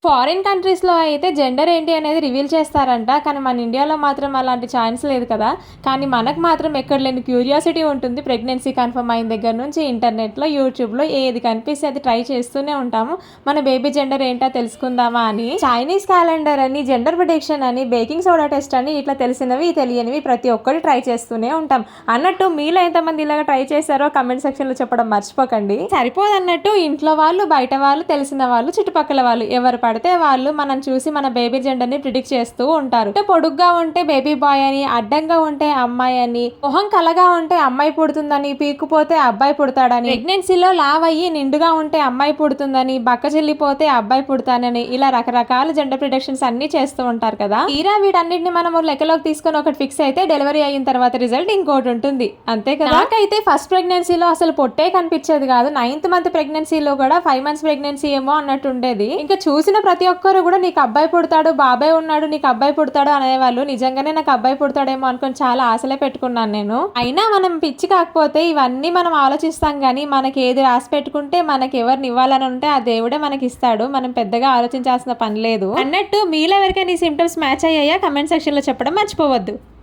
Foreign కంట్రీస్లో అయితే gender ఏంటి అనేది రివీల్ చేస్తారంట, కానీ మన ఇండియాలో మాత్రం అలాంటి ఛాన్స్ లేదు కదా. కానీ మనకు మాత్రం ఎక్కడ లేని క్యూరియాసిటీ ఉంటుంది. ప్రెగ్నెన్సీ కన్ఫర్మ్ అయిన దగ్గర నుంచి ఇంటర్నెట్లో, యూట్యూబ్లో ఏది కనిపిస్తే అది ట్రై చేస్తూనే ఉంటాము. మన బేబీ జెండర్ ఏంటో తెలుసుకుందామా అని. చైనీస్ క్యాలెండర్ అని, జెండర్ ప్రిడిక్షన్ అని, బేకింగ్ సోడా టెస్ట్ అని, ఇట్లా తెలిసినవి తెలియనివి ప్రతి ఒక్కటి ట్రై చేస్తూనే ఉంటాం. అన్నట్టు మీలో ఎంతమంది ఇలాగ ట్రై చేశారో కమెంట్ సెక్షన్లో చెప్పడం మర్చిపోకండి. సరిపోదన్నట్టు ఇంట్లో వాళ్ళు, బయట వాళ్ళు, తెలిసిన వాళ్ళు, చుట్టుపక్కల వాళ్ళు ఎవరు పడితే వాళ్ళు మనం చూసి మన బేబీ జెండర్ ని ప్రిడిక్ట్ చేస్తూ ఉంటారు. పొడుగ్గా ఉంటే బేబీ బాయ్ అని, అడ్డంగా ఉంటే అమ్మాయి అని, మొహం కలగా ఉంటే అమ్మాయి పుడుతుందని, పీక్కుపోతే అబ్బాయి పుడతాడని, ప్రెగ్నెన్సీలో లావ్ అయ్యి నిండుగా ఉంటే అమ్మాయి పుడుతుందని, బక్క చెల్లిపోతే అబ్బాయి పుడతానని, ఇలా రకరకాల జెండర్ ప్రిడిక్షన్స్ అన్ని చేస్తూ ఉంటారు కదా. తీరా వీటన్నిటిని మనం లెక్కలోకి తీసుకొని ఒకటి ఫిక్స్ అయితే డెలివరీ అయిన తర్వాత రిజల్ట్ ఇంకోటి ఉంటుంది, అంతే కదా. నాకైతే ఫస్ట్ ప్రెగ్నెన్సీలో అసలు పొట్టే కనిపించేది కాదు. 9th మంత్ ప్రెగ్నెన్సీలో కూడా 5 months ప్రెగ్నెన్సీ ఏమో అన్నట్టు ఉండేది. ఇంకా చూసిన ప్రతి ఒక్కరు కూడా నీకు అబ్బాయి పుడతాడు, బాబాయ్ ఉన్నాడు, నీకు అబ్బాయి పుడతాడు అనేవాళ్ళు. నిజంగానే నాకు అబ్బాయి పుడతాడేమో అనుకుని చాలా ఆశలే పెట్టుకున్నాను నేను. అయినా మనం పిచ్చి కాకపోతే ఇవన్నీ మనం ఆలోచిస్తాం, కానీ మనకి ఏది రాసి పెట్టుకుంటే, మనకి ఎవరిని ఇవ్వాలని ఉంటే ఆ దేవుడే మనకి ఇస్తాడు. మనం పెద్దగా ఆలోచించాల్సిన పని లేదు. అన్నట్టు మీలో ఎవరికైనా ఈ సింప్టమ్స్ మ్యాచ్ అయ్యాయా కమెంట్ సెక్షన్ లో చెప్పడం మర్చిపోవద్దు.